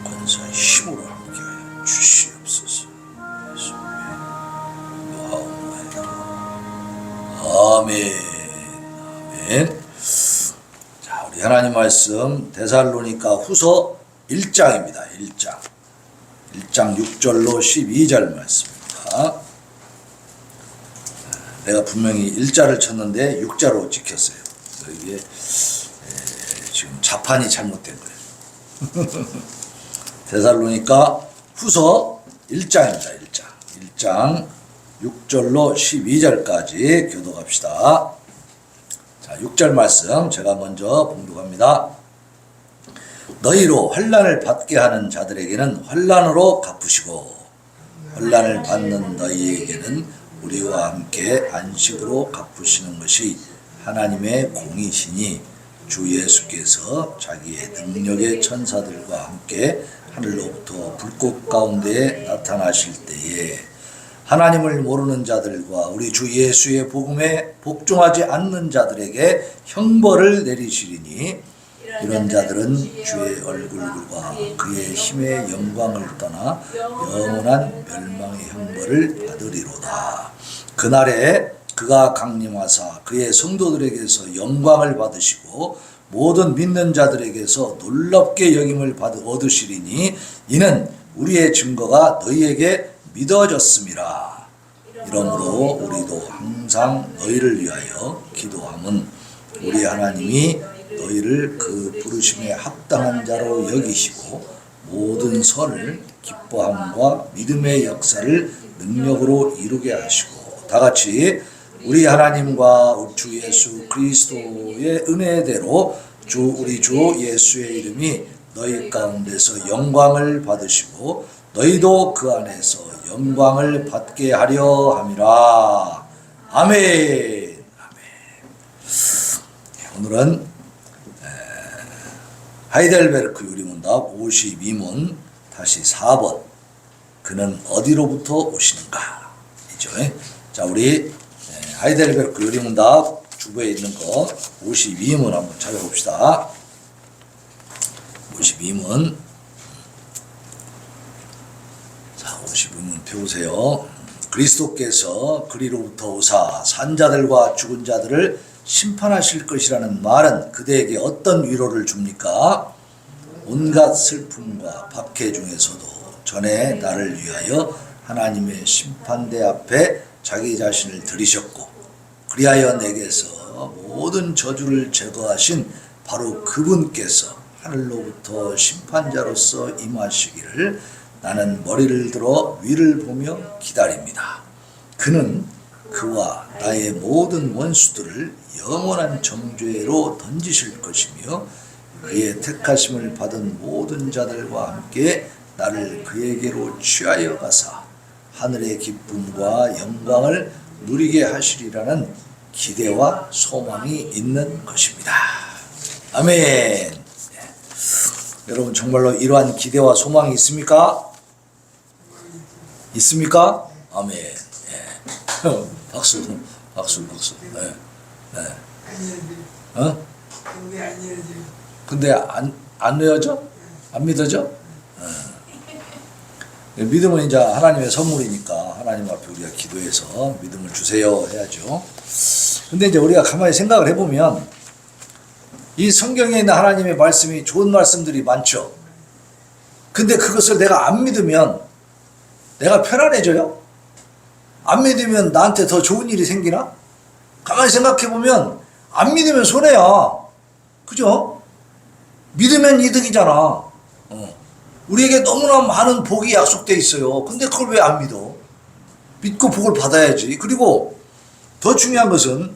권세 힘으로 함께하여 주시옵소서. 아멘. 아멘. 자, 우리 하나님 말씀 데살로니가 후서 1장입니다. 1장 6절로 12절 말씀입니다. 내가 분명히 1자를 쳤는데 6자로 찍혔어요. 이게 지금 자판이 잘못된 거예요. 데살로니가 후서 1장입니다. 1장 6절로 12절까지 교독합시다. 자, 6절 말씀 제가 먼저 봉독합니다. 너희로 환난을 받게 하는 자들에게는 환난으로 갚으시고 환난을 받는 너희에게는 우리와 함께 안식으로 갚으시는 것이 하나님의 공이시니 주 예수께서 자기의 능력의 천사들과 함께 하늘로부터 불꽃 가운데에 나타나실 때에 하나님을 모르는 자들과 우리 주 예수의 복음에 복종하지 않는 자들에게 형벌을 내리시리니 이런 자들은 주의 얼굴과 그의 힘의 영광을 떠나 영원한 멸망의 형벌을 받으리로다. 그날에 그가 강림하사 그의 성도들에게서 영광을 받으시고 모든 믿는 자들에게서 놀랍게 여김을 얻으시리니 이는 우리의 증거가 너희에게 믿어졌음이라. 이러므로 우리도 항상 너희를 위하여 기도함은 우리 하나님이 너희를 그 부르심에 합당한 자로 여기시고 모든 선을 기뻐함과 믿음의 역사를 능력으로 이루게 하시고 다같이 우리 하나님과 주 예수 그리스도의 은혜대로 우리 주 예수의 이름이 너희 가운데서 영광을 받으시고 너희도 그 안에서 영광을 받게 하려 함이라. 아멘. 오늘은 하이델베르크 유리문답 52문 다시 4번 그는 어디로부터 오시는가 이죠. 자, 우리 하이델베르크 유리문답 주부에 있는 거 52문 한번 찾아봅시다. 52문. 자, 52문 펴보세요. 그리스도께서 그리로부터 오사 산자들과 죽은 자들을 심판하실 것이라는 말은 그대에게 어떤 위로를 줍니까? 온갖 슬픔과 박해 중에서도 전에 나를 위하여 하나님의 심판대 앞에 자기 자신을 들이셨고 그리하여 내게서 모든 저주를 제거하신 바로 그분께서 하늘로부터 심판자로서 임하시기를 나는 머리를 들어 위를 보며 기다립니다. 그는 그와 나의 모든 원수들을 영원한 정죄로 던지실 것이며 그의 택하심을 받은 모든 자들과 함께 나를 그에게로 취하여 가사 하늘의 기쁨과 영광을 누리게 하시리라는 기대와 소망이 있는 것입니다. 아멘. 여러분 정말로 이러한 기대와 소망이 있습니까? 있습니까? 아멘. 박수. 네. 근데 안 외워져? 안 믿어져? 믿음은 이제 하나님의 선물이니까 하나님 앞에 우리가 기도해서 믿음을 주세요 해야죠. 근데 이제 우리가 가만히 생각을 해보면 이 성경에 있는 하나님의 말씀이 좋은 말씀들이 많죠. 근데 그것을 내가 안 믿으면 내가 편안해져요? 안 믿으면 나한테 더 좋은 일이 생기나? 가만히 생각해보면 안 믿으면 손해야. 그죠? 믿으면 이득이잖아. 우리에게 너무나 많은 복이 약속돼 있어요. 근데 그걸 왜 안 믿어? 믿고 복을 받아야지. 그리고 더 중요한 것은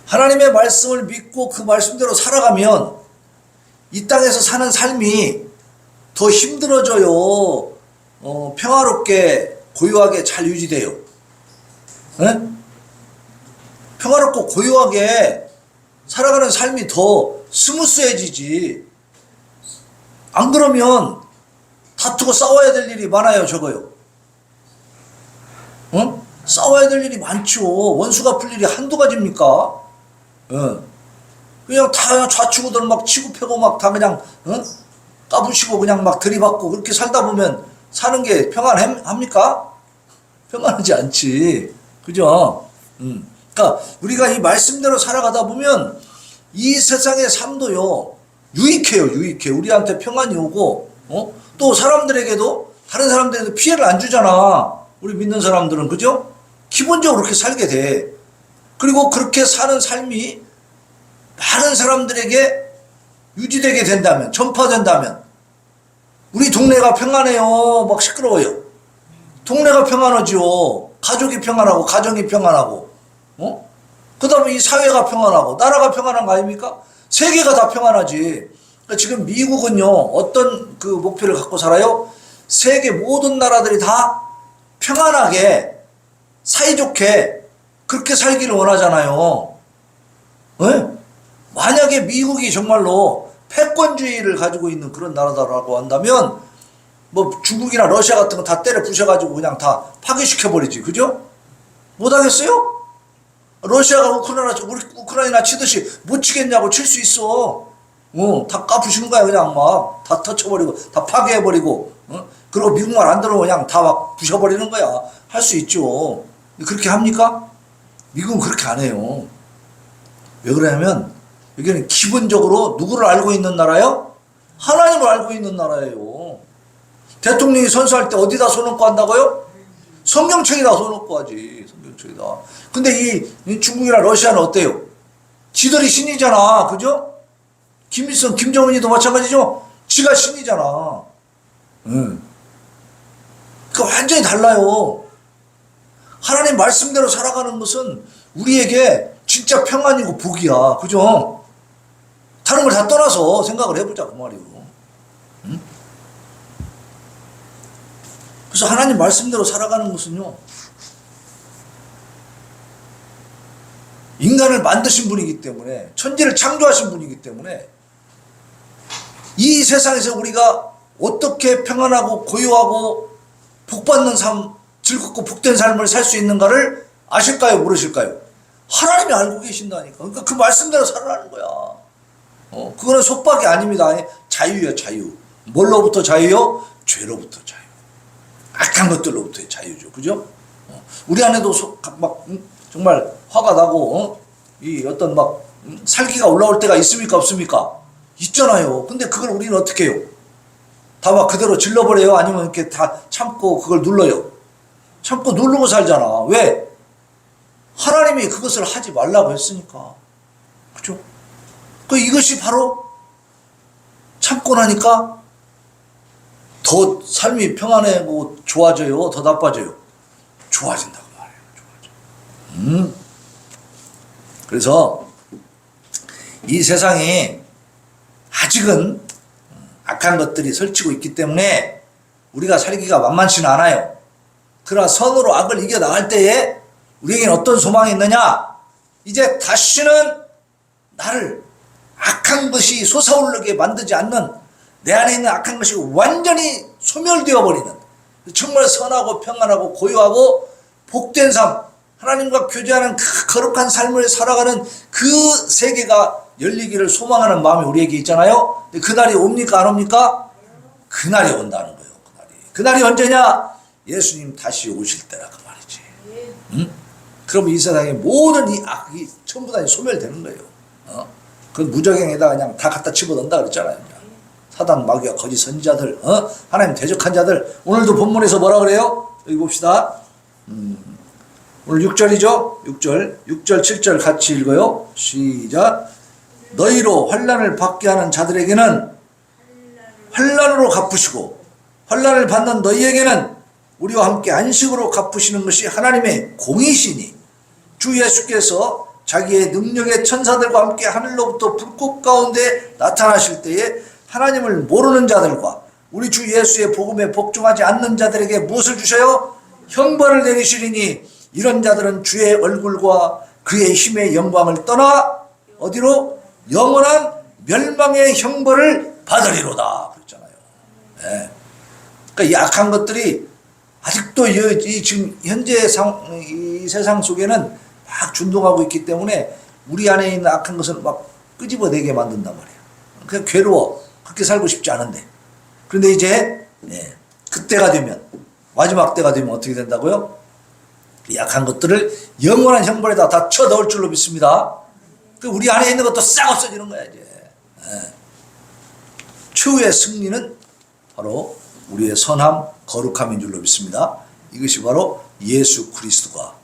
하나님의 말씀을 믿고 그 말씀대로 살아가면 이 땅에서 사는 삶이 더 힘들어져요. 평화롭게 고요하게 잘 유지돼요. 네? 평화롭고 고요하게 살아가는 삶이 더 스무스해지지. 안 그러면 다투고 싸워야 될 일이 많아요. 적어요. 싸워야 될 일이 많죠. 원수가 풀 일이 한두 가지입니까? 그냥 다 좌충우돌 막 치고 패고 막 다 그냥 까부시고 그냥 막 들이받고 그렇게 살다 보면 사는 게 평안합니까? 평안하지 않지. 그죠? 그러니까 우리가 이 말씀대로 살아가다 보면 이 세상의 삶도요, 유익해요, 유익해. 우리한테 평안이 오고, 또 사람들에게도, 다른 사람들에게도 피해를 안 주잖아. 우리 믿는 사람들은, 그죠? 기본적으로 그렇게 살게 돼. 그리고 그렇게 사는 삶이 많은 사람들에게 유지되게 된다면, 전파된다면, 우리 동네가 평안해요. 막 시끄러워요. 동네가 평안하죠. 가족이 평안하고, 가정이 평안하고, 그 다음에 이 사회가 평안하고, 나라가 평안한 거 아닙니까? 세계가 다 평안하지. 그러니까 지금 미국은요, 어떤 그 목표를 갖고 살아요? 세계 모든 나라들이 다 평안하게, 사이좋게, 그렇게 살기를 원하잖아요. 네? 만약에 미국이 정말로 패권주의를 가지고 있는 그런 나라다라고 한다면, 뭐 중국이나 러시아 같은 거 다 때려 부셔가지고 그냥 다 파괴시켜버리지. 그죠? 못하겠어요? 러시아가 우크라이나 치듯이 못 치겠냐고 칠 수 있어. 다 까부시는 거야. 그냥 막 다 터쳐버리고 다 파괴해버리고, 그리고 미국만 안 들어오면 그냥 다 막 부셔버리는 거야. 할 수 있죠. 그렇게 합니까? 미국은 그렇게 안 해요. 왜 그러냐면 여기는 기본적으로 누구를 알고 있는 나라요? 하나님을 알고 있는 나라예요. 대통령이 선서할 때 어디다 손 얹고 한다고요? 성경책에다 손 얹고 하지. 성경책에다. 근데 이 중국이나 러시아는 어때요? 지들이 신이잖아. 그죠? 김일성, 김정은이도 마찬가지죠? 지가 신이잖아. 그러니까 완전히 달라요. 하나님 말씀대로 살아가는 것은 우리에게 진짜 평안이고 복이야. 그죠? 다른 걸 다 떠나서 생각을 해보자. 그 말이에요. 그래서 하나님 말씀대로 살아가는 것은요, 인간을 만드신 분이기 때문에, 천지를 창조하신 분이기 때문에, 이 세상에서 우리가 어떻게 평안하고 고요하고 복받는 삶, 즐겁고 복된 삶을 살 수 있는가를 아실까요? 모르실까요? 하나님이 알고 계신다니까. 그러니까 그 말씀대로 살아가는 거야. 그거는 속박이 아닙니다. 자유야, 자유. 뭘로부터 자유요? 죄로부터 자유. 악한 것들로부터의 자유죠. 그죠? 우리 안에도 정말 화가 나고, 이 어떤 살기가 올라올 때가 있습니까? 없습니까? 있잖아요. 근데 그걸 우리는 어떻게 해요? 다 막 그대로 질러버려요? 아니면 이렇게 다 참고 그걸 눌러요? 참고 누르고 살잖아. 왜? 하나님이 그것을 하지 말라고 했으니까. 그죠? 이것이 바로 참고 나니까 더 삶이 평안하고 좋아져요? 더 나빠져요? 좋아진다고 말해요. 좋아져. 그래서 이 세상이 아직은 악한 것들이 설치고 있기 때문에 우리가 살기가 만만치는 않아요. 그러나 선으로 악을 이겨나갈 때에 우리에게는 어떤 소망이 있느냐? 이제 다시는 나를 악한 것이 솟아오르게 만들지 않는, 내 안에 있는 악한 것이 완전히 소멸되어 버리는, 정말 선하고 평안하고 고요하고 복된 삶, 하나님과 교제하는 그 거룩한 삶을 살아가는 그 세계가 열리기를 소망하는 마음이 우리에게 있잖아요. 근데 그날이 옵니까? 안 옵니까? 그날이 온다는 거예요. 그날이 언제냐? 예수님 다시 오실 때라 그 말이지. 그럼 이 세상의 모든 이 악이 전부 다 소멸되는 거예요. 그 무적행에다 그냥 다 갖다 집어넣는다 그랬잖아요. 사단, 마귀와 거짓 선지자들, 하나님 대적한 자들. 오늘도 본문에서 뭐라 그래요? 여기 봅시다. 오늘 6절이죠? 6절, 7절 같이 읽어요. 시작. 너희로 환난을 받게 하는 자들에게는 환난으로 갚으시고, 환난을 받는 너희에게는 우리와 함께 안식으로 갚으시는 것이 하나님의 공이시니, 주 예수께서 자기의 능력의 천사들과 함께 하늘로부터 불꽃 가운데 나타나실 때에 하나님을 모르는 자들과 우리 주 예수의 복음에 복종하지 않는 자들에게 무엇을 주셔요? 형벌을 내리시리니 이런 자들은 주의 얼굴과 그의 힘의 영광을 떠나 어디로? 영원한 멸망의 형벌을 받으리로다 그랬잖아요. 네. 그러니까 이 악한 것들이 아직도 이 지금 현재 이 세상 속에는 막 준동하고 있기 때문에 우리 안에 있는 악한 것을 막 끄집어내게 만든단 말이에요. 그냥 괴로워. 그렇게 살고 싶지 않은데. 그런데 이제 그때가 되면, 마지막 때가 되면 어떻게 된다고요? 약한 것들을 영원한 형벌에다 다 쳐넣을 줄로 믿습니다. 그 우리 안에 있는 것도 싹 없어지는 거야 이제. 최후의 승리는 바로 우리의 선함, 거룩함인 줄로 믿습니다. 이것이 바로 예수 그리스도가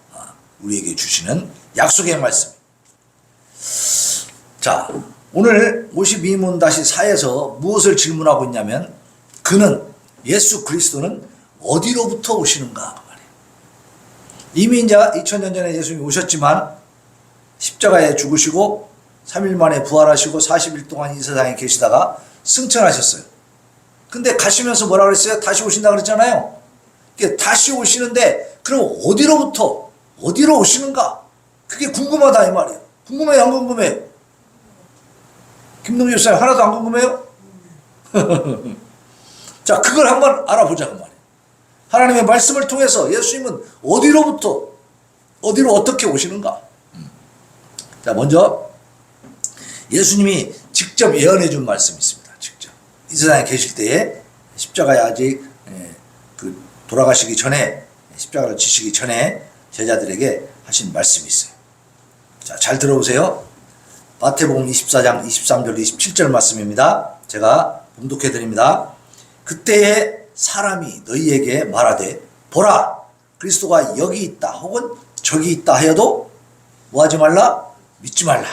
우리에게 주시는 약속의 말씀. 자, 오늘 52문-4에서 무엇을 질문하고 있냐면, 그는, 예수 그리스도는 어디로부터 오시는가 그 말이에요. 이미 이제 2000년 전에 예수님이 오셨지만 십자가에 죽으시고 3일 만에 부활하시고 40일 동안 이 세상에 계시다가 승천하셨어요. 근데 가시면서 뭐라 그랬어요? 다시 오신다 그랬잖아요. 다시 오시는데 그럼 어디로 오시는가? 그게 궁금하다 이 말이에요. 궁금해요, 안 궁금해요? 김동주 목사님 하나도 안 궁금해요? 자, 그걸 한번 알아보자 그 말이에요. 하나님의 말씀을 통해서 예수님은 어디로 어떻게 오시는가? 자, 먼저 예수님이 직접 예언해 준 말씀이 있습니다. 직접 이 세상에 계실 때에 십자가에 아직 돌아가시기 전에, 십자가를 지시기 전에 제자들에게 하신 말씀이 있어요. 자, 잘 들어보세요. 마태복음 24장 23절 27절 말씀입니다. 제가 봉독해 드립니다. 그때에 사람이 너희에게 말하되 보라 그리스도가 여기 있다 혹은 저기 있다 하여도 뭐하지 말라? 믿지 말라.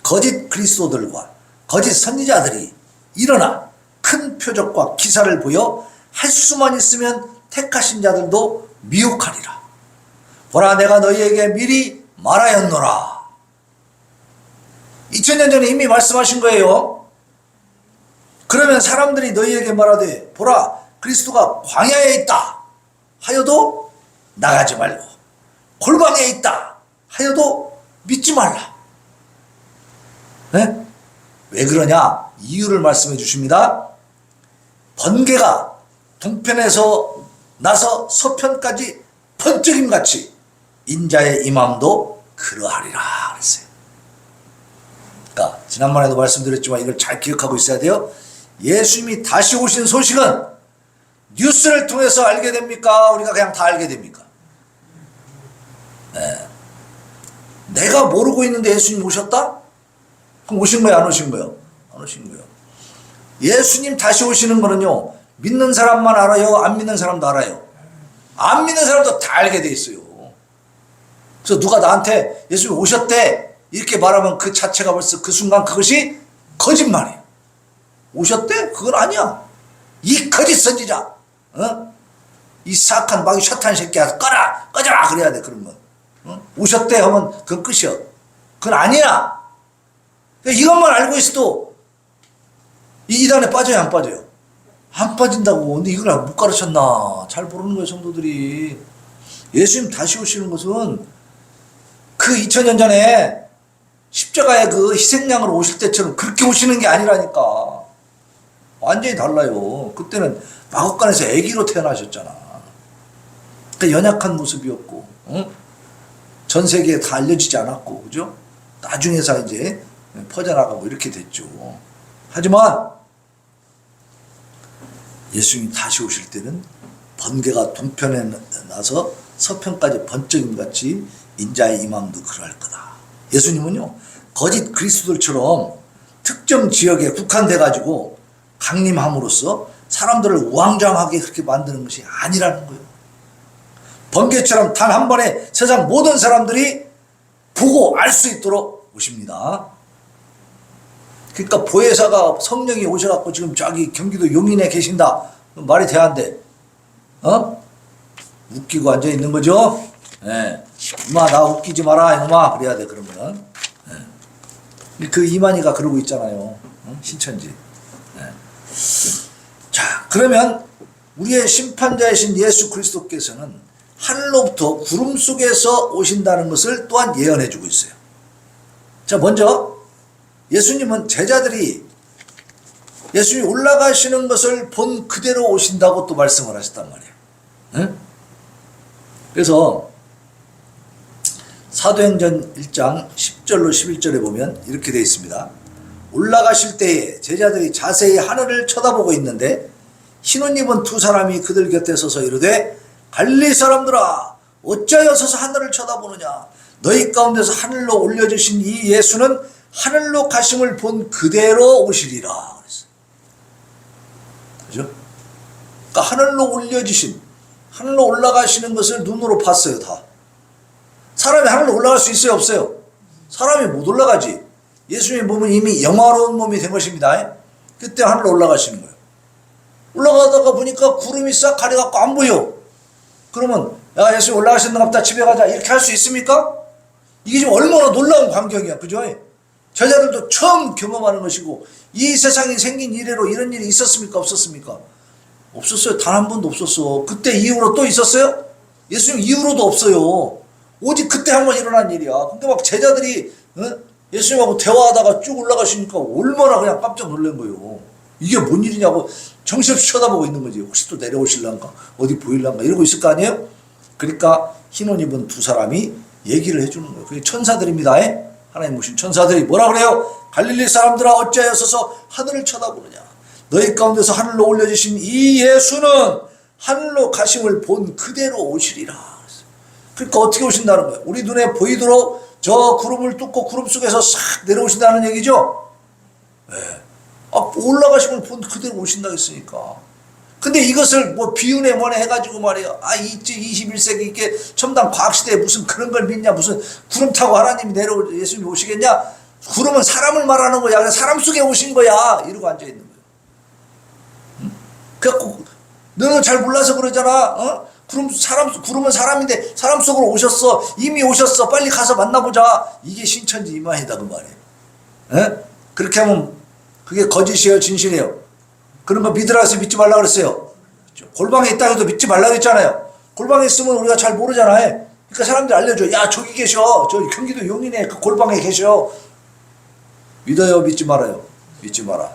거짓 그리스도들과 거짓 선지자들이 일어나 큰 표적과 기사를 보여 할 수만 있으면 택하신 자들도 미혹하리라. 보라 내가 너희에게 미리 말하였노라. 2000년 전에 이미 말씀하신 거예요. 그러면 사람들이 너희에게 말하되 보라 그리스도가 광야에 있다 하여도 나가지 말고 골방에 있다 하여도 믿지 말라. 네? 왜 그러냐? 이유를 말씀해 주십니다. 번개가 동편에서 나서 서편까지 번쩍임같이 인자의 임함도 그러하리라 그랬어요. 그러니까 지난번에도 말씀드렸지만 이걸 잘 기억하고 있어야 돼요. 예수님이 다시 오신 소식은 뉴스를 통해서 알게 됩니까? 우리가 그냥 다 알게 됩니까? 네. 내가 모르고 있는데 예수님 오셨다? 그럼 오신 거예요? 안 오신 거예요? 안 오신 거예요. 예수님 다시 오시는 거는요, 믿는 사람만 알아요? 안 믿는 사람도 알아요? 안 믿는 사람도 다 알게 돼 있어요. 그래서 누가 나한테 예수님 오셨대 이렇게 말하면 그 자체가 벌써 그 순간 그것이 거짓말이에요. 오셨대? 그건 아니야. 이 거짓 선지자, 이 사악한 마귀 샤탄 새끼야, 꺼져라 그래야 돼. 그런 건 오셨대 하면 그건 끝이야. 그건 아니야. 이것만 알고 있어도 이 이단에 빠져요, 안 빠져요? 안 빠진다고. 근데 이걸 못 가르쳤나? 잘 모르는 거예요, 성도들이. 예수님 다시 오시는 것은 그 2000년 전에 십자가의 그 희생양으로 오실 때처럼 그렇게 오시는 게 아니라니까. 완전히 달라요. 그때는 마국간에서 아기로 태어나셨잖아. 그러니까 연약한 모습이었고, 전 세계에 다 알려지지 않았고, 그죠? 나중에서 이제 퍼져나가고 이렇게 됐죠. 하지만 예수님이 다시 오실 때는 번개가 동편에 나서 서편까지 번쩍임같이 인자의 임함도 그럴 거다. 예수님은요, 거짓 그리스도들처럼 특정 지역에 국한돼 가지고 강림함으로써 사람들을 우왕좌왕하게 그렇게 만드는 것이 아니라는 거예요. 번개처럼 단 한 번에 세상 모든 사람들이 보고 알 수 있도록 오십니다. 그러니까 보혜사가 성령이 오셔갖고 지금 저기 경기도 용인에 계신다. 말이 돼안돼? 웃기고 앉아 있는 거죠? 예. 이마 나 웃기지 마라 이놈아 그래야 돼. 그러면 그 이만희가 그러고 있잖아요. 신천지. 예. 자, 그러면 우리의 심판자이신 예수 그리스도께서는 하늘로부터 구름 속에서 오신다는 것을 또한 예언해 주고 있어요. 자, 먼저 예수님은 제자들이 예수님이 올라가시는 것을 본 그대로 오신다고 또 말씀을 하셨단 말이에요. 응? 그래서 사도행전 1장 10절로 11절에 보면 이렇게 되어 있습니다. 올라가실 때에 제자들이 자세히 하늘을 쳐다보고 있는데 흰옷 입은 두 사람이 그들 곁에 서서 이르되 갈릴리 사람들아 어찌하여 서서 하늘을 쳐다보느냐 너희 가운데서 하늘로 올려주신 이 예수는 하늘로 가심을 본 그대로 오시리라 그랬어요. 그죠? 그러니까 하늘로 올려주신 하늘로 올라가시는 것을 눈으로 봤어요. 다. 사람이 하늘로 올라갈 수 있어요? 없어요? 사람이 못 올라가지. 예수님의 몸은 이미 영화로운 몸이 된 것입니다. 그때 하늘로 올라가시는 거예요. 올라가다가 보니까 구름이 싹 가려갖고 안 보여. 그러면 야 예수님 올라가셨는가 보다 집에 가자 이렇게 할 수 있습니까? 이게 지금 얼마나 놀라운 광경이야. 그죠? 제자들도 처음 경험하는 것이고 이 세상이 생긴 이래로 이런 일이 있었습니까? 없었습니까? 없었어요. 단 한 번도 없었어. 그때 이후로 또 있었어요? 예수님 이후로도 없어요. 오직 그때 한 번 일어난 일이야. 근데 막 제자들이 예수님하고 대화하다가 쭉 올라가시니까 얼마나 그냥 깜짝 놀란 거예요. 이게 뭔 일이냐고 정신없이 쳐다보고 있는 거지. 혹시 또 내려오실란가 어디 보일란가 이러고 있을 거 아니에요? 그러니까 흰옷 입은 두 사람이 얘기를 해주는 거예요. 그게 천사들입니다. 하나님 모신 천사들이 뭐라 그래요? 갈릴리 사람들아 어찌하여 서서 하늘을 쳐다보느냐 너희 가운데서 하늘로 올려주신 이 예수는 하늘로 가심을 본 그대로 오시리라. 그러니까 어떻게 오신다는 거예요? 우리 눈에 보이도록 저 구름을 뚫고 구름 속에서 싹 내려오신다는 얘기죠? 네. 올라가심을 본 그대로 오신다 했으니까. 근데 이것을 뭐 비운에 뭐네 해가지고 말이야. 21세기 이렇게 첨단 과학시대에 무슨 그런 걸 믿냐. 무슨 구름 타고 하나님이 예수님이 오시겠냐. 구름은 사람을 말하는 거야. 사람 속에 오신 거야. 이러고 앉아있는 거야. 그래갖고 너는 잘 몰라서 그러잖아. 구름은 사람인데 사람 속으로 오셨어. 이미 오셨어. 빨리 가서 만나보자. 이게 신천지 이만이다 그 말이에요. 그렇게 하면 그게 거짓이에요? 진실이에요? 그런 거 믿으라 해서 믿지 말라 그랬어요. 골방에 있다 해도 믿지 말라고 했잖아요. 골방에 있으면 우리가 잘 모르잖아요. 그러니까 사람들이 알려줘. 야 저기 계셔. 저 경기도 용인에 그 골방에 계셔. 믿어요? 믿지 말아요? 믿지 마라.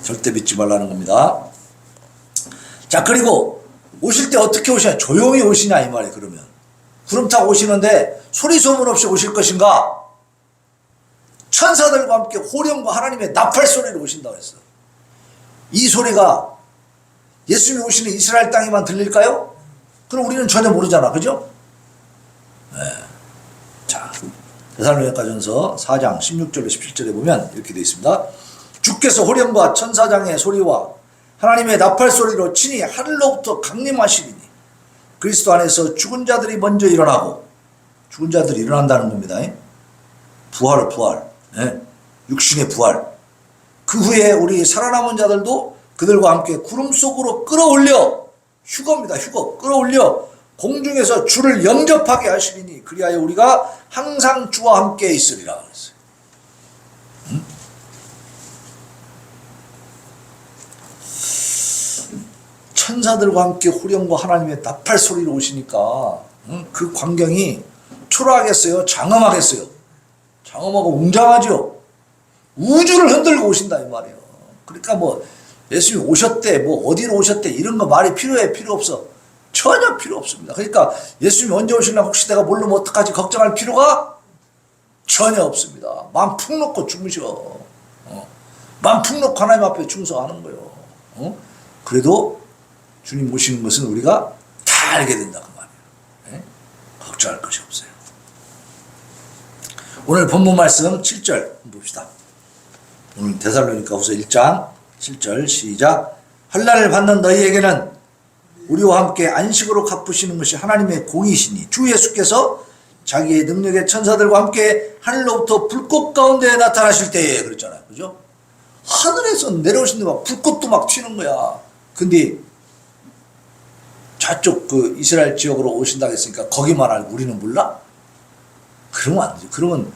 절대 믿지 말라는 겁니다. 자 그리고 오실 때 어떻게 오시냐? 조용히 오시냐 이 말이에요. 그러면 구름 타고 오시는데 소리 소문 없이 오실 것인가? 천사들과 함께 호령과 하나님의 나팔 소리로 오신다고 했어요. 이 소리가 예수님이 오시는 이스라엘 땅에만 들릴까요? 그럼 우리는 전혀 모르잖아. 그죠? 네. 자, 데살로니가전서 4장 16절로 17절에 보면 이렇게 되어 있습니다. 주께서 호령과 천사장의 소리와 하나님의 나팔 소리로 친히 하늘로부터 강림하시리니 그리스도 안에서 죽은 자들이 먼저 일어나고 죽은 자들이 일어난다는 겁니다. 부활. 네. 육신의 부활. 그 후에 우리 살아남은 자들도 그들과 함께 구름 속으로 끌어올려 휴거입니다. 휴거. 끌어올려 공중에서 주를 영접하게 하시리니 그리하여 우리가 항상 주와 함께 있으리라 그랬어요. 천사들과 함께 호령과 하나님의 나팔 소리로 오시니까 그 광경이 초라하겠어요? 장엄하겠어요? 장엄하고 웅장하죠? 우주를 흔들고 오신다 이 말이에요. 그러니까 뭐 예수님이 오셨대 뭐 어디로 오셨대 이런 거 말이 필요해? 필요 없어. 전혀 필요 없습니다. 그러니까 예수님이 언제 오실나 혹시 내가 모르면 어떡하지 걱정할 필요가 전혀 없습니다. 마음 푹 놓고 주무셔. 마음 푹 놓고 하나님 앞에 충성하는 거예요. 그래도 주님 오시는 것은 우리가 다 알게 된다 그 말이에요. 걱정할 것이 없어요. 오늘 본문 말씀 7절 봅시다. 오늘 데살로니가후서 1장 7절 시작. 환난을 받는 너희에게는 우리와 함께 안식으로 갚으시는 것이 하나님의 공이시니 주 예수께서 자기의 능력의 천사들과 함께 하늘로부터 불꽃 가운데 나타나실 때에 그랬잖아요. 그죠? 하늘에서 내려오시는데 막 불꽃도 막 튀는 거야. 근데 저쪽 그 이스라엘 지역으로 오신다고 했으니까 거기만 알고 우리는 몰라? 그러면 안 되죠. 그러면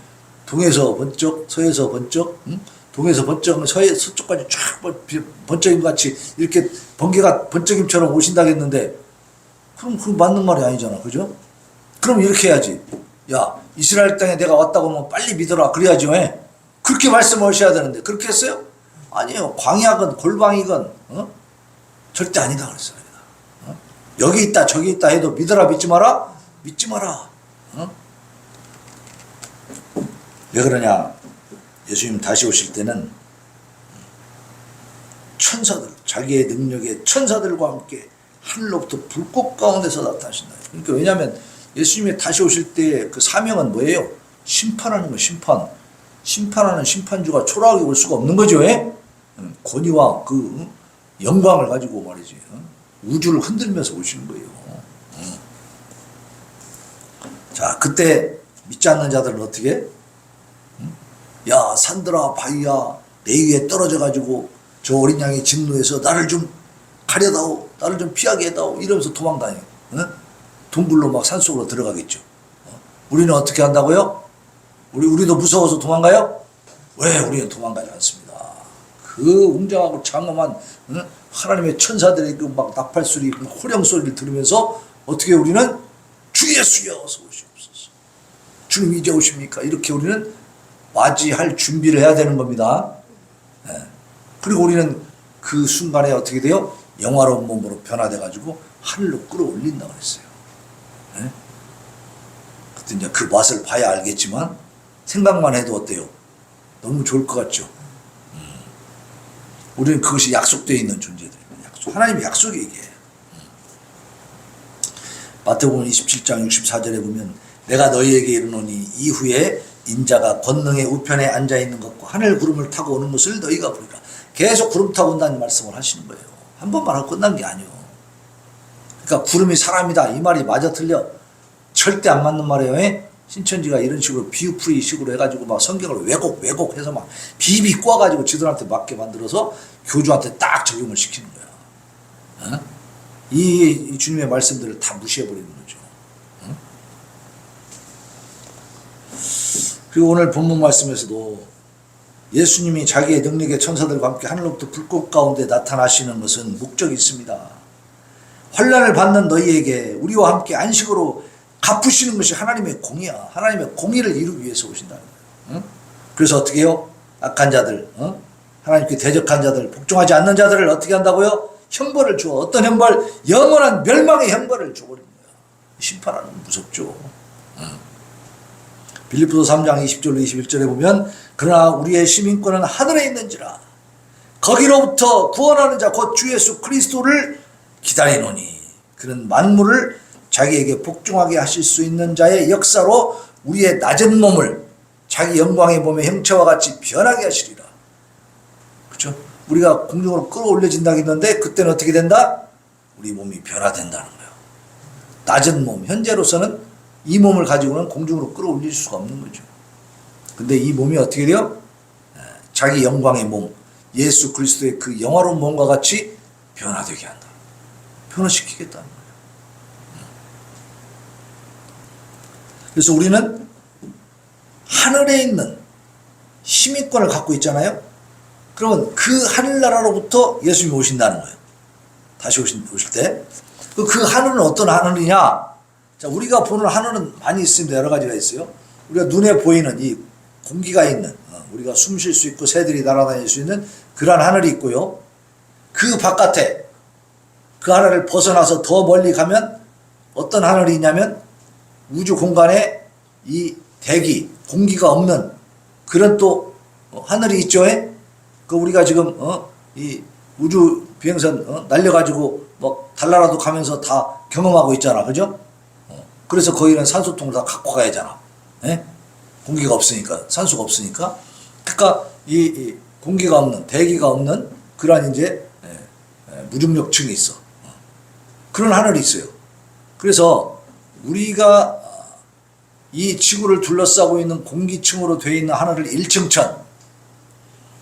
동에서 번쩍 서에서 번쩍 동에서 번쩍 서쪽까지 쫙 번쩍임 같이 이렇게 번개가 번쩍임처럼 오신다고 했는데 그럼 그 맞는 말이 아니잖아. 그죠? 그럼 이렇게 해야지. 야 이스라엘 땅에 내가 왔다고 하면 빨리 믿어라. 그래야지 왜? 그렇게 말씀하셔야 되는데 그렇게 했어요? 아니에요. 광야건 골방이건 절대 아니다 그랬어요. 여기 있다 저기 있다 해도 믿어라 믿지 마라? 믿지 마라. 왜 그러냐? 예수님 다시 오실 때는 천사들, 자기의 능력의 천사들과 함께 하늘로부터 불꽃 가운데서 나타나신다. 그러니까 왜냐하면 예수님이 다시 오실 때 그 사명은 뭐예요? 심판하는 거, 심판. 심판하는 심판주가 초라하게 올 수가 없는 거죠. 왜? 권위와 그 영광을 가지고 말이지. 우주를 흔들면서 오시는 거예요. 자, 그때 믿지 않는 자들은 어떻게? 야, 산들아, 바위야, 내 위에 떨어져 가지고 저 어린 양의 진노에서 나를 좀 가려다오, 나를 좀 피하게 해다오, 이러면서 도망다녀. 동굴로 막 산속으로 들어가겠죠. 우리는 어떻게 한다고요? 우리도 무서워서 도망가요? 왜? 우리는 도망가지 않습니다. 그 웅장하고 장엄한 하나님의 천사들의 그 막 나팔 소리, 호령 소리를 들으면서 어떻게 우리는 주 예수여 어서 오시옵소서. 주님 이제 오십니까? 이렇게 우리는 맞이할 준비를 해야 되는 겁니다. 그리고 우리는 그 순간에 어떻게 돼요? 영화로운 몸으로 변화돼 가지고 하늘로 끌어올린다 그랬어요. 그때 이제 그 맛을 봐야 알겠지만 생각만 해도 어때요? 너무 좋을 것 같죠? 우리는 그것이 약속되어 있는 존재들입니다. 약속. 하나님의 약속이 이게. 마태복음 27장 64절에 보면 내가 너희에게 이르노니 이후에 인자가 권능의 우편에 앉아있는 것과 하늘 구름을 타고 오는 것을 너희가 보리라. 계속 구름 타고 온다는 말씀을 하시는 거예요. 한 번만 하고 끝난 게 아니에요. 그러니까 구름이 사람이다 이 말이 맞아 틀려? 절대 안 맞는 말이에요. 신천지가 이런 식으로 비유풀이 식으로 해가지고 막 성경을 왜곡해서 막 비비 꼬아가지고 지들한테 맞게 만들어서 교주한테 딱 적용을 시키는 거야. 이 주님의 말씀들을 다 무시해버리는 거죠. 그리고 오늘 본문 말씀에서도 예수님이 자기의 능력의 천사들과 함께 하늘로부터 불꽃 가운데 나타나시는 것은 목적이 있습니다. 환난을 받는 너희에게 우리와 함께 안식으로 갚으시는 것이 하나님의 공이야. 하나님의 공의를 이루기 위해서 오신다는 거예요. 그래서 어떻게 해요? 악한 자들, 하나님께 대적한 자들, 복종하지 않는 자들을 어떻게 한다고요? 형벌을 줘. 어떤 형벌? 영원한 멸망의 형벌을 줘버리는 거야. 심판하는 건 무섭죠. 빌립보서 3장 20절로 21절에 보면 그러나 우리의 시민권은 하늘에 있는지라 거기로부터 구원하는 자 곧 주 예수 그리스도를 기다리노니 그는 만물을 자기에게 복종하게 하실 수 있는 자의 역사로 우리의 낮은 몸을 자기 영광의 몸의 형체와 같이 변하게 하시리라. 그렇죠? 우리가 공중으로 끌어올려진다고 했는데 그때는 어떻게 된다? 우리 몸이 변화된다는 거예요. 낮은 몸, 현재로서는 이 몸을 가지고는 공중으로 끌어올릴 수가 없는 거죠. 근데 이 몸이 어떻게 돼요? 자기 영광의 몸, 예수 그리스도의 그 영화로운 몸과 같이 변화되게 한다. 변화시키겠다는 거예요. 그래서 우리는 하늘에 있는 시민권을 갖고 있잖아요. 그러면 그 하늘나라로부터 예수님이 오신다는 거예요. 다시 오실 때. 그 하늘은 어떤 하늘이냐? 자, 우리가 보는 하늘은 많이 있습니다. 여러 가지가 있어요. 우리가 눈에 보이는 이 공기가 있는, 우리가 숨 쉴 수 있고 새들이 날아다닐 수 있는 그러한 하늘이 있고요. 그 바깥에 그 하늘을 벗어나서 더 멀리 가면 어떤 하늘이 있냐면 우주 공간에 이 대기, 공기가 없는 그런 또 하늘이 있죠. 그 우리가 지금 이 우주 비행선 날려가지고 뭐 달나라도 가면서 다 경험하고 있잖아, 그죠? 그래서 거기는 산소통을 다 갖고 가야 하잖아. 공기가 없으니까, 산소가 없으니까. 그러니까 이 공기가 없는, 대기가 없는 그러한 이제 무중력층이 있어. 그런 하늘이 있어요. 그래서 우리가 이 지구를 둘러싸고 있는 공기층으로 되어 있는 하늘을 1층천,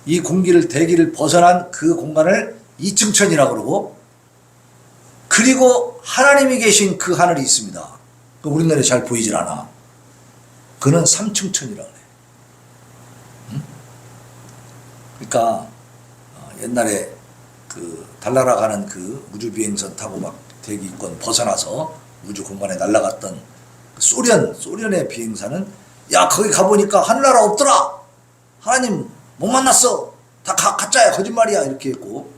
이 공기를 대기를 벗어난 그 공간을 2층천이라고 그러고, 그리고 하나님이 계신 그 하늘이 있습니다. 우리 눈에 잘 보이질 않아. 그는 3층천이라고 그래. 그러니까 옛날에 그 달나라 가는 그 우주 비행선 타고 막 대기권 벗어나서 우주 공간에 날아갔던 소련의 비행사는 야 거기 가보니까 하늘나라 없더라. 하나님 못 만났어. 다 가짜야, 거짓말이야 이렇게 했고,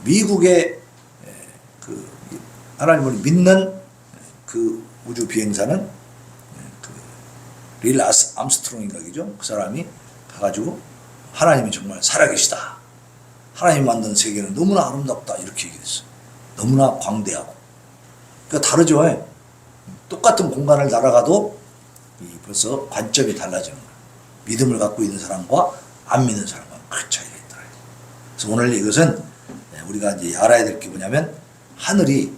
미국의 그 하나님을 믿는 그 우주 비행사는 그 릴 암스트롱인가 그죠? 그 사람이 가가지고 하나님이 정말 살아계시다. 하나님 만든 세계는 너무나 아름답다. 이렇게 얘기했어요. 너무나 광대하고. 그러니까 다르죠. 똑같은 공간을 날아가도 벌써 관점이 달라지는 거예요. 믿음을 갖고 있는 사람과 안 믿는 사람과 큰 차이가 있다. 그래서 오늘 이것은 우리가 이제 알아야 될 게 뭐냐면 하늘이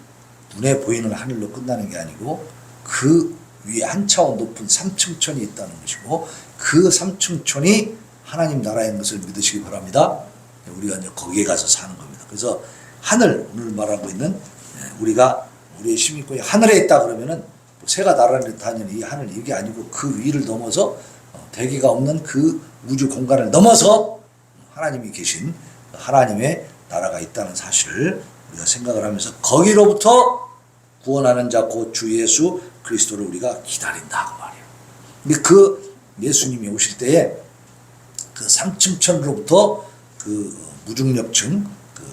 눈에 보이는 하늘로 끝나는 게 아니고 그 위에 한 차원 높은 삼층천이 있다는 것이고 그 삼층천이 하나님 나라인 것을 믿으시기 바랍니다. 우리가 이제 거기에 가서 사는 겁니다. 그래서 하늘, 오늘 말하고 있는 우리가 우리의 시민권이 하늘에 있다 그러면은 새가 날아다니는 이 하늘 이게 아니고 그 위를 넘어서 대기가 없는 그 우주 공간을 넘어서 하나님이 계신 하나님의 나라가 있다는 사실을 우리가 생각을 하면서 거기로부터 구원하는 자 곧 주 예수 그리스도를 우리가 기다린다 그 말이에요. 근데 그 예수님이 오실 때에 그 삼층천으로부터 그 무중력층 그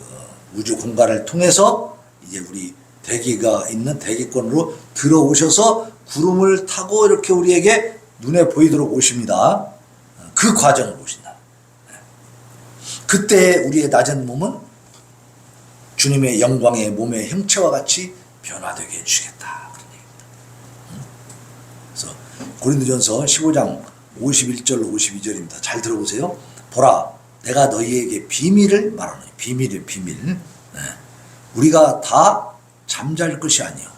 우주 공간을 통해서 이제 우리 대기가 있는 대기권으로 들어오셔서 구름을 타고 이렇게 우리에게 눈에 보이도록 오십니다. 그 과정을 보신다. 그때 우리의 낮은 몸은 주님의 영광의 몸의 형체와 같이 변화되게 해주시겠다. 그런 얘기입니다. 그래서 고린도전서 15장 51절 52절입니다. 잘 들어보세요. 보라, 내가 너희에게 비밀을 말하노니. 비밀이에요, 비밀. 우리가 다 잠잘 것이 아니요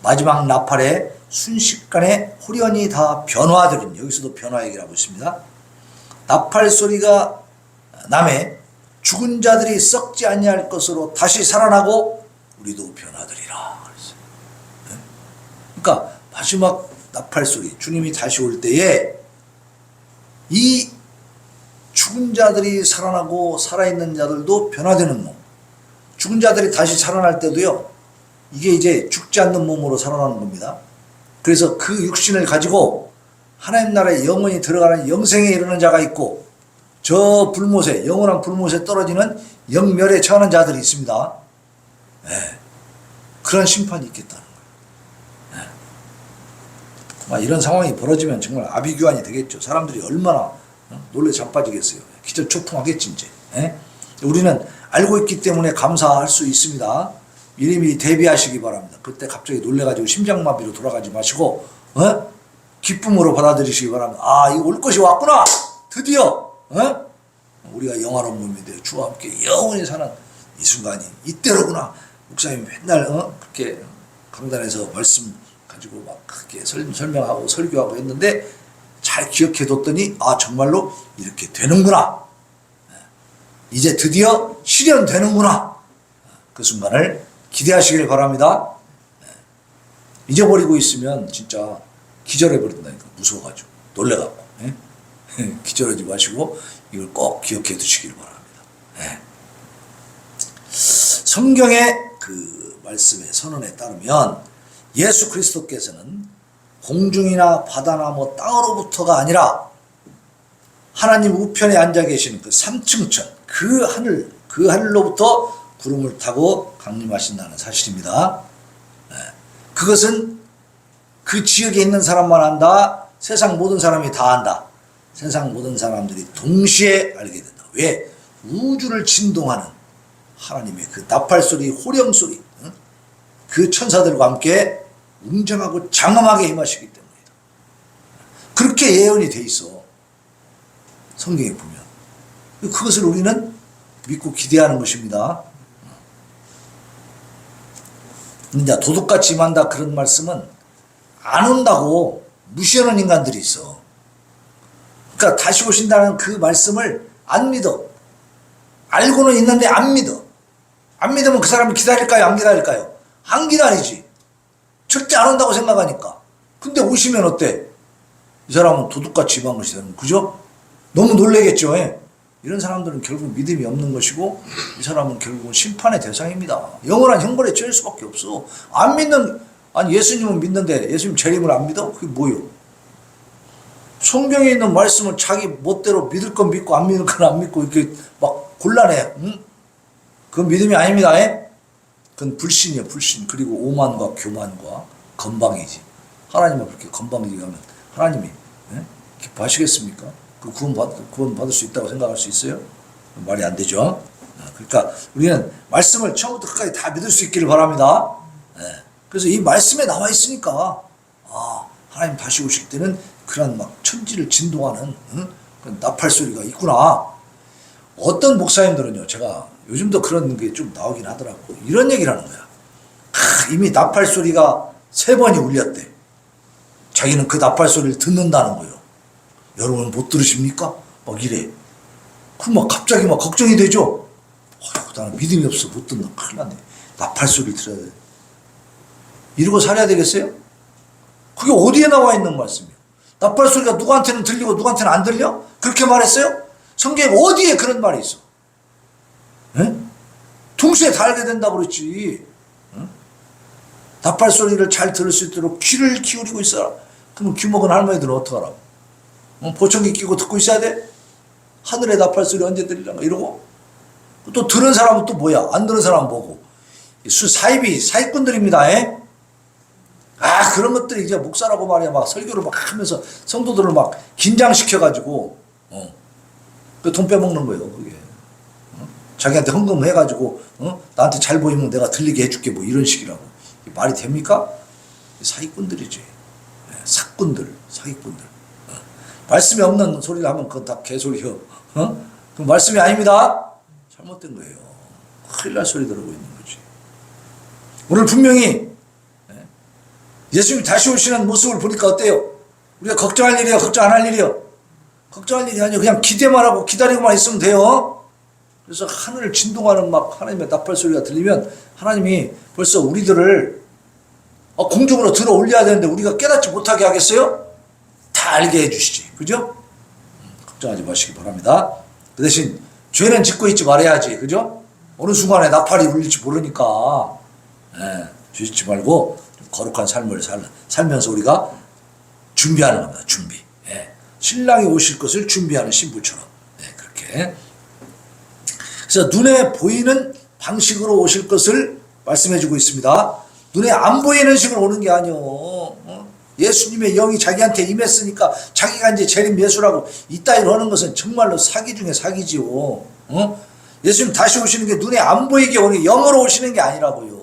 마지막 나팔에 순식간에 홀연히 다 변화되린, 여기서도 변화 얘기를 하고 있습니다. 나팔 소리가 남에 죽은 자들이 썩지 아니할 것으로 다시 살아나고 우리도 변화되리라. 그러니까 마지막 나팔 소리, 주님이 다시 올 때에 이 죽은 자들이 살아나고 살아있는 자들도 변화되는 몸. 죽은 자들이 다시 살아날 때도요, 이게 이제 죽지 않는 몸으로 살아나는 겁니다. 그래서 그 육신을 가지고 하나님 나라에 영원히 들어가는 영생에 이르는 자가 있고, 저 불못에, 영원한 불못에 떨어지는 영멸에 처하는 자들이 있습니다. 네. 그런 심판이 있겠다는 거예요. 네. 이런 상황이 벌어지면 정말 아비규환이 되겠죠. 사람들이 얼마나 놀래 자빠지겠어요. 기절초풍하겠지 이제. 네. 우리는 알고 있기 때문에 감사할 수 있습니다. 미리미리 대비하시기 바랍니다. 그때 갑자기 놀래가지고 심장마비로 돌아가지 마시고 기쁨으로 받아들이시기 바랍니다. 아, 이거 올 것이 왔구나. 드디어 우리가 영화로운 몸이 되어 주와 함께 영원히 사는 이 순간이 이때로구나. 목사님이 맨날 그렇게 강단에서 말씀 가지고 막 그렇게 설명하고 설교하고 했는데 잘 기억해 뒀더니 아, 정말로 이렇게 되는구나. 이제 드디어 실현되는구나. 그 순간을 기대하시길 바랍니다. 잊어버리고 있으면 진짜 기절해버린다니까. 무서워가지고 놀래갖고. 기절하지 마시고 이걸 꼭 기억해 두시길 바랍니다. 성경의 그 말씀의 선언에 따르면 예수 그리스도께서는 공중이나 바다나 뭐 땅으로부터가 아니라 하나님 우편에 앉아 계시는 그 삼층천, 그 하늘로부터 구름을 타고 강림하신다는 사실입니다. 그것은 그 지역에 있는 사람만 안다. 세상 모든 사람이 다 안다. 세상 모든 사람들이 동시에 알게 된다. 왜? 우주를 진동하는 하나님의 그 나팔소리, 호령소리, 그 천사들과 함께 웅장하고 장엄하게 임하시기 때문이다. 그렇게 예언이 돼 있어. 성경에 보면. 그것을 우리는 믿고 기대하는 것입니다. 이제 도둑같이 임한다 그런 말씀은 안 온다고 무시하는 인간들이 있어. 그러니까 다시 오신다는 그 말씀을 안 믿어. 알고는 있는데 안 믿어. 안 믿으면 그 사람이 기다릴까요? 안 기다릴까요? 안 기다리지. 절대 안 온다고 생각하니까. 근데 오시면 어때? 이 사람은 도둑같이 임한 것이 되는, 그죠? 너무 놀라겠죠. 이런 사람들은 결국 믿음이 없는 것이고 이 사람은 결국은 심판의 대상입니다. 영원한 형벌에 처할 수밖에 없어. 안 믿는, 아니 예수님은 믿는데 예수님 재림을 안 믿어? 그게 뭐요? 성경에 있는 말씀을 자기 멋대로 믿을 건 믿고 안 믿을 건 안 믿고 이렇게 막 곤란해. 응? 그건 믿음이 아닙니다. 그건 불신이에요, 불신. 그리고 오만과 교만과 건방이지. 하나님을 그렇게 건방지게 하면 하나님이 기뻐하시겠습니까? 그 구원 받을 수 있다고 생각할 수 있어요? 말이 안 되죠. 그러니까 우리는 말씀을 처음부터 끝까지 다 믿을 수 있기를 바랍니다. 그래서 이 말씀에 나와 있으니까 하나님 다시 오실 때는 그런 막 천지를 진동하는 그런 나팔 소리가 있구나. 어떤 목사님들은요, 제가 요즘도 그런 게 좀 나오긴 하더라고. 이런 얘기를 하는 거야. 이미 나팔 소리가 3번이 울렸대. 자기는 그 나팔 소리를 듣는다는 거예요. 여러분 못 들으십니까? 막 이래. 그럼 막 갑자기 막 걱정이 되죠? 나는 믿음이 없어. 못 듣나. 큰일 났네. 나팔 소리를 들어야 돼. 이러고 살아야 되겠어요? 그게 어디에 나와 있는 말씀이에요? 나팔 소리가 누구한테는 들리고 누구한테는 안 들려? 그렇게 말했어요? 성경에 어디에 그런 말이 있어? 에? 동시에 다 알게 된다고 그랬지. 나팔 소리를 잘 들을 수 있도록 귀를 기울이고 있어라. 그럼 귀 먹은 할머니들은 어떡하라고? 보청기 끼고 듣고 있어야 돼? 하늘의 나팔 소리 언제 들리려나 이러고? 또 들은 사람은 또 뭐야? 안 들은 사람은 뭐고? 사기꾼들입니다. 에? 그런 것들이 이제 목사라고 말이야. 막 설교를 막 하면서 성도들을 막 긴장시켜가지고, 그 돈 빼먹는 거예요, 그게. 자기한테 헌금해가지고, 나한테 잘 보이면 내가 들리게 해줄게, 뭐 이런 식이라고. 말이 됩니까? 사기꾼들이지. 사꾼들, 사기꾼들. 말씀이 없는 소리를 하면 그건 다 개소리요. 그 말씀이 아닙니다. 잘못된 거예요. 큰일 날 소리 들어오고 있는 거지. 오늘 분명히 예수님이 다시 오시는 모습을 보니까 어때요? 우리가 걱정할 일이에요? 걱정 안 할 일이에요? 걱정할 일이 아니에요. 그냥 기대만 하고 기다리고만 있으면 돼요. 그래서 하늘을 진동하는 막 하나님의 나팔 소리가 들리면 하나님이 벌써 우리들을 공중으로 들어 올려야 되는데 우리가 깨닫지 못하게 하겠어요? 다 알게 해주시지. 그죠? 걱정하지 마시기 바랍니다. 그 대신 죄는 짓고 있지 말아야지. 그죠? 어느 순간에 나팔이 울릴지 모르니까 죄 짓지 말고 거룩한 삶을 살면서 우리가 준비하는 겁니다. 준비. 신랑이 오실 것을 준비하는 신부처럼. 그렇게. 그래서 눈에 보이는 방식으로 오실 것을 말씀해주고 있습니다. 눈에 안 보이는 식으로 오는 게 아니요. 예수님의 영이 자기한테 임했으니까 자기가 이제 재림 예수라고 이따위로 하는 것은 정말로 사기 중에 사기지요. 예수님 다시 오시는 게 눈에 안 보이게 오는 게 영으로 오시는 게 아니라고요.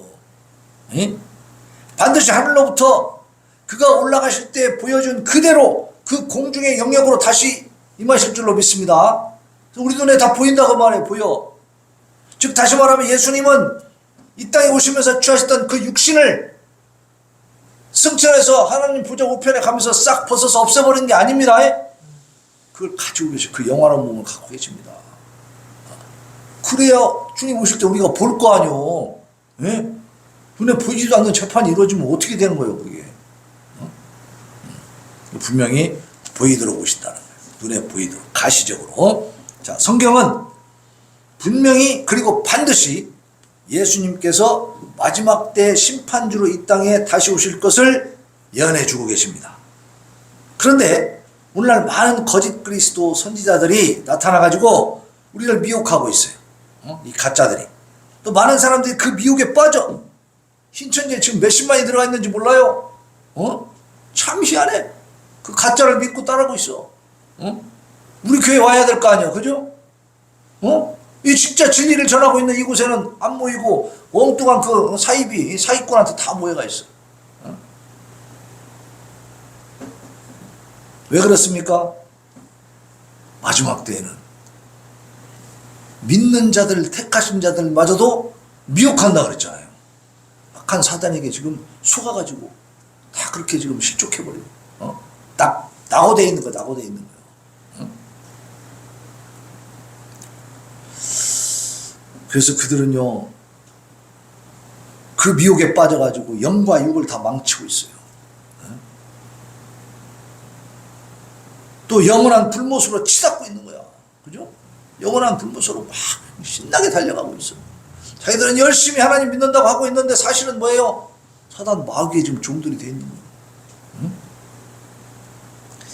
반드시 하늘로부터 그가 올라가실 때 보여준 그대로 그 공중의 영역으로 다시 임하실 줄로 믿습니다. 우리 눈에 다 보인다고 말해. 보여. 즉 다시 말하면 예수님은 이 땅에 오시면서 취하셨던 그 육신을 승천해서 하나님 보좌 우편에 가면서 싹 벗어서 없애버린 게 아닙니다. 그걸 가지고 계시 그 영화로운 몸을 갖고 계십니다. 그래야 주님 오실 때 우리가 볼 거 아니오. 눈에 보이지도 않는 재판이 이루어지면 어떻게 되는 거예요, 그게? 분명히 보이도록 오신다는 거예요. 눈에 보이도록, 가시적으로. 자, 성경은 분명히 그리고 반드시 예수님께서 마지막 때 심판주로 이 땅에 다시 오실 것을 예언해 주고 계십니다. 그런데 오늘날 많은 거짓 그리스도 선지자들이 나타나가지고 우리를 미혹하고 있어요. 이 가짜들이. 또 많은 사람들이 그 미혹에 빠져. 신천지에 지금 몇십만이 들어가 있는지 몰라요? 참 희한해. 그 가짜를 믿고 따르고 있어. 우리 교회 와야 될 거 아니야. 그죠? 이 진짜 진리를 전하고 있는 이곳에는 안 모이고 엉뚱한 그 사이비, 사기꾼한테 다 모여가 있어. 왜 그렇습니까? 마지막 때에는 믿는 자들, 택하신 자들마저도 미혹한다 그랬잖아요. 악한 사단에게 지금 속아가지고 다 그렇게 지금 실족해버리고 낙오되어 있는 거, 낙오되어 있는 거예요. 그래서 그들은요, 그 미혹에 빠져가지고 영과 육을 다 망치고 있어요. 또 영원한 불못으로 치닫고 있는 거야. 그죠? 영원한 불못으로 막 신나게 달려가고 있어. 자기들은 열심히 하나님 믿는다고 하고 있는데 사실은 뭐예요? 사단 마귀에 지금 종들이 돼 있는 거예요.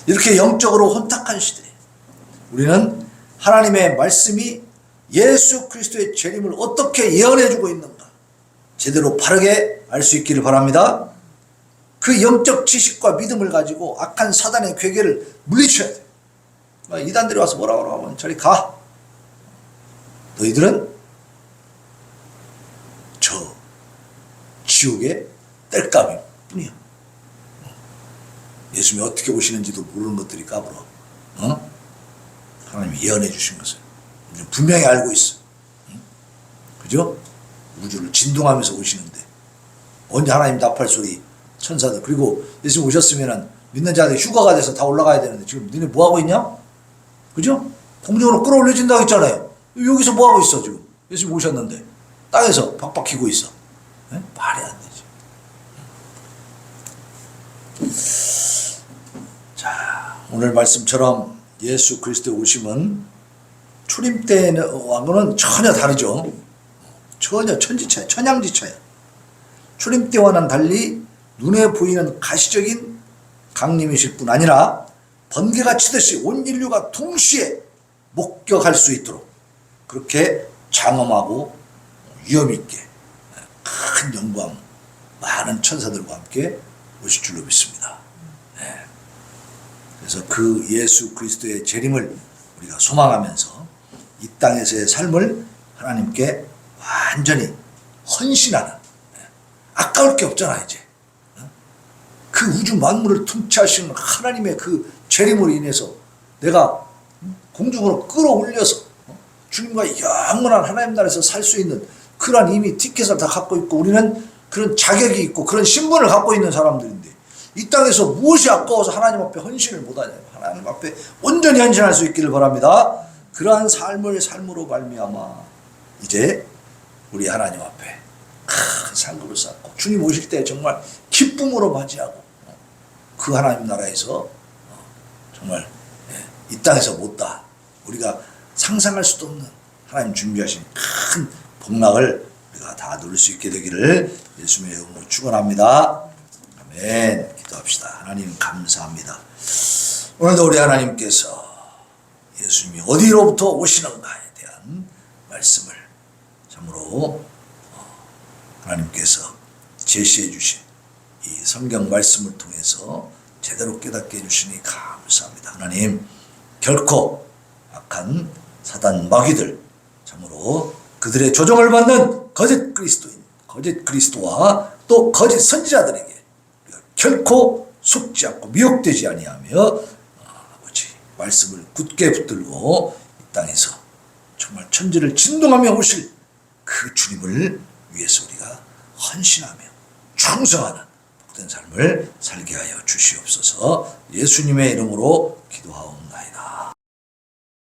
이렇게 영적으로 혼탁한 시대에 우리는 하나님의 말씀이 예수 그리스도의 재림을 어떻게 예언해주고 있는가 제대로 바르게 알 수 있기를 바랍니다. 그 영적 지식과 믿음을 가지고 악한 사단의 괴계를 물리쳐야 돼. 이단들이 와서 뭐라고 하면 저리 가. 너희들은 저 지옥의 땔감일 뿐이야. 예수님이 어떻게 오시는지도 모르는 것들이 까불어. 하나님이 예언해 주신 것을 우리는 분명히 알고 있어. 그죠? 우주를 진동하면서 오시는데 언제 하나님 답할 소리 천사들. 그리고 예수님 오셨으면은 믿는 자들이 휴가가 돼서 다 올라가야 되는데 지금 너네 뭐 하고 있냐? 그죠? 공중으로 끌어올려진다고 했잖아요. 여기서 뭐 하고 있어 지금? 예수님 오셨는데 땅에서 박박 기고 있어. 네? 말이 안 되지. 자, 오늘 말씀처럼 예수 그리스도의 오심은 출임 때와는 전혀 다르죠. 전혀 천지차야, 천양지차야. 출임 때와는 달리 눈에 보이는 가시적인 강림이실 뿐 아니라 번개가 치듯이 온 인류가 동시에 목격할 수 있도록 그렇게 장엄하고 위험있게 큰 영광, 많은 천사들과 함께 오실 줄로 믿습니다. 네. 그래서 그 예수 그리스도의 재림을 우리가 소망하면서 이 땅에서의 삶을 하나님께 완전히 헌신하는, 아까울 게 없잖아 이제. 그 우주 만물을 통치하시는 하나님의 그 재림으로 인해서 내가 공중으로 끌어올려서 주님과 영원한 하나님 나라에서 살 수 있는 그런 이미 티켓을 다 갖고 있고 우리는 그런 자격이 있고 그런 신분을 갖고 있는 사람들인데 이 땅에서 무엇이 아까워서 하나님 앞에 헌신을 못하냐고. 하나님 앞에 온전히 헌신할 수 있기를 바랍니다. 그러한 삶으로 말미암아 이제 우리 하나님 앞에 큰 상급을 쌓고 주님 오실 때 정말 기쁨으로 맞이하고 그 하나님 나라에서 정말 이 땅에서 못다 우리가 상상할 수도 없는 하나님 준비하신 큰 복락을 우리가 다 누릴 수 있게 되기를 예수님의 이름으로 축원합니다. 아멘. 기도합시다. 하나님 감사합니다. 오늘도 우리 하나님께서 예수님이 어디로부터 오시는가에 대한 말씀을 참으로 하나님께서 제시해 주신 이 성경 말씀을 통해서 제대로 깨닫게 해주시니 감사합니다. 하나님 결코 악한 사단 마귀들 참으로 그들의 조종을 받는 거짓 그리스도인, 거짓 그리스도와 또 거짓 선지자들에게 결코 속지 않고 미혹되지 아니하며 아버지 말씀을 굳게 붙들고 이 땅에서 정말 천지를 진동하며 오실 그 주님을 위해서 우리가 헌신하며 충성하는 복된 삶을 살게 하여 주시옵소서. 예수님의 이름으로 기도하옵나이다.